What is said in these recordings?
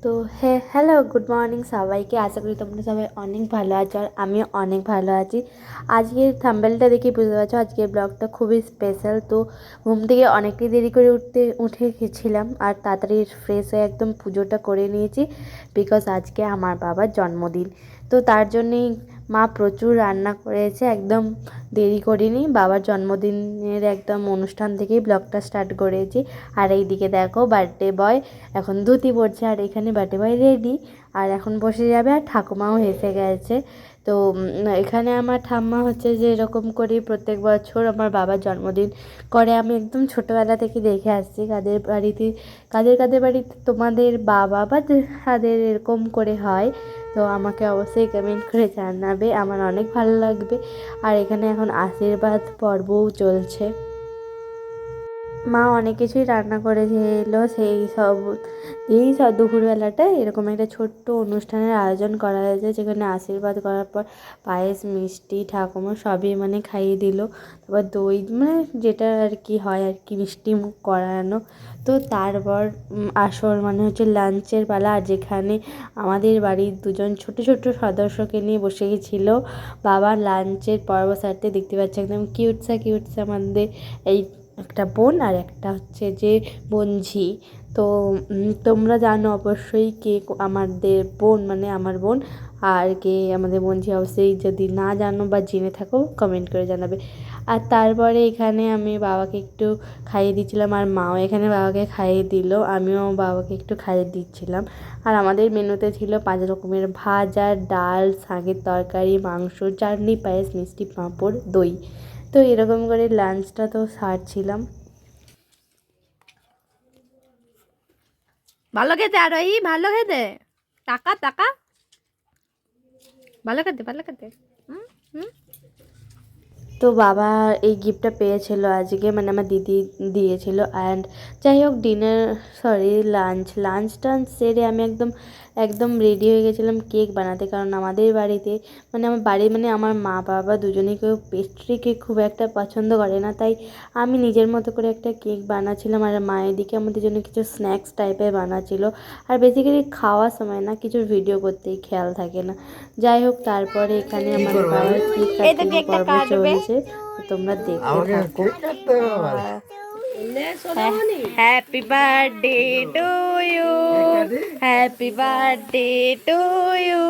তো hello good morning সবাইকে। আশা করি তোমরা সবাই অনেক ভালো আছো আর আমিও অনেক ভালো আছি। আজকের থাম্বনেলটা দেখে বুঝতে পারছো আজকের ব্লগটা খুবই স্পেশাল। তো ঘুম থেকে অনেকটাই দেরি করে উঠে গেছিলাম আর তাড়াতাড়ি ফ্রেশ হয়ে একদম পুজোটা করে নিয়েছি, বিকজ আজকে আমার বাবার জন্মদিন। তো তার জন্যেই মা প্রচুর রান্না করেছে, একদম দেরি করিনি। বাবার জন্মদিনের একদম অনুষ্ঠান থেকেই ব্লগটা স্টার্ট করেছি। আর এই দিকে দেখো বার্থডে বয় এখন ধুতি পড়ছে আর এখানে বার্থডে বয় রেডি আর এখন বসে যাবে। আর ঠাকুমাও এসে গেছে। তো এখানে আমার ঠাম্মা হচ্ছে যে এরকম করে প্রত্যেক বছর আমার বাবার জন্মদিন করে। আমি একদম ছোটোবেলা থেকে দেখে আসছি কাদের বাড়িতে তোমাদের বাবা বা তাদের এরকম করে হয়। তো আমাকে অবশ্যই কমেন্ট করে জানাবে, আমার অনেক ভালো লাগবে। আর এখানে এখন আশীর্বাদ পর্বও চলছে। মা অনেক কিছুই রান্না করেছিল, এই সব দুপুরবেলাটায় এরকম একটা ছোট্ট অনুষ্ঠানের আয়োজন করা হয়েছে, যেখানে আশীর্বাদ করার পর পায়েস মিষ্টি ঠাকুমা সবই খাইয়ে দিল। তারপর দই যেটা আর কি হয় আর কি, মিষ্টি মুখ করানো। তো তারপর আসর হচ্ছে লাঞ্চের পালা। আর যেখানে আমাদের বাড়ির দুজন ছোট ছোট সদস্যকে নিয়ে বসে গেছিলো বাবা লাঞ্চের পর্ব সারতে। দেখতে পাচ্ছি একদম কিউটসা আমাদের এই একটা বোন আর একটা হচ্ছে যে বোনঝি। তো তোমরা জানো অবশ্যই কে আমাদের বোন, আমার বোন, আর কে আমাদের বোনঝি। অবশ্যই যদি না জানো বা জেনে থাকো কমেন্ট করে জানাবে। আর তারপরে এখানে আমি বাবাকে একটু খাইয়ে দিচ্ছিলাম আর মাও এখানে বাবাকে খাইয়ে দিল, আমিও বাবাকে একটু খাইয়ে দিচ্ছিলাম। আর আমাদের মেনুতে ছিল 5 রকমের ভাজা, ডাল, শাকের তরকারি, মাংস, চাটনি, পায়েস, মিষ্টি, পাঁপড়, দই। তো এরকম করে লাঞ্চটা তো সারছিলাম। ভালো খেতে, আর এই ভালো খেতে, টাকা টাকা ভালো খেতে। হুম হুম। তো বাবা এই গিফটটা পেয়েছিল আজকে, আমার দিদি দিয়েছিল। অ্যান্ড যাই হোক লাঞ্চ টাঞ্চ সেরে আমি একদম একদম রেডি হয়ে গেছিলাম কেক বানাতে। কারণ আমাদের বাড়িতে আমার বাড়ি আমার মা বাবা দুজনেই কেউ পেস্ট্রি কেক খুব একটা পছন্দ করে না, তাই আমি নিজের মতো করে একটা কেক বানাচ্ছিলাম। আর মায়ের দিকে আমাদের জন্য কিছু স্ন্যাক্স টাইপের বানাচ্ছিল। আর বেসিক্যালি খাওয়ার সময় না কিছুর ভিডিও করতেই খেয়াল থাকে না। যাই হোক তারপরে এখানে আমার বাবার কেক কাটিং পর্ব চলছে, তোমরা দেখতে থাকো। Happy birthday to you, happy birthday to you,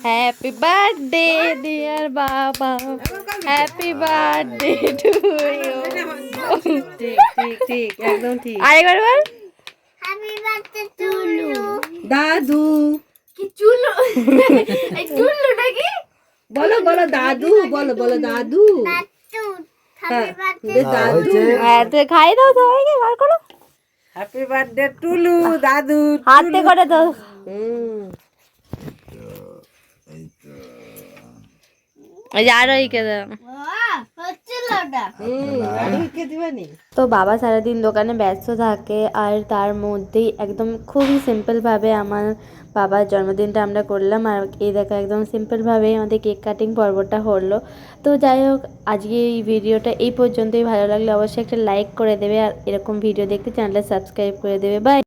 happy birthday dear baba, happy birthday to you. ঠিক ঠিক ঠিক একদম ঠিক। আরেকবার বল। হ্যাপি বার্থডে টুলু দাদু কি চুলু এই চুলু নাকি বলো বলো দাদু, বলো বলো দাদু। দাদু হ্যাপি বার্থডে দাদু হ্যাঁ তো খাই দাও সবাইকে, বার করো হ্যাপি বার্থডে টুলু দাদু। হাতে করে দাও। ওই যে আরো কে দাও। হচ্ছিল ওটা কে দিবানি। তো বাবা সারাদিন দোকানে ব্যস্ত থাকে আর তার মধ্যেই একদম খুবই সিম্পলভাবে আমার বাবার জন্মদিনটা আমরা করলাম। আর এই দেখা একদম সিম্পলভাবেই আমাদের কেক কাটিং পর্বটা হলো। তো যাই হোক আজকে এই ভিডিওটা এই পর্যন্তই। ভালো লাগলে অবশ্যই একটা লাইক করে দেবে আর এরকম ভিডিও দেখতে চ্যানেলটা সাবস্ক্রাইব করে দেবে। বাই।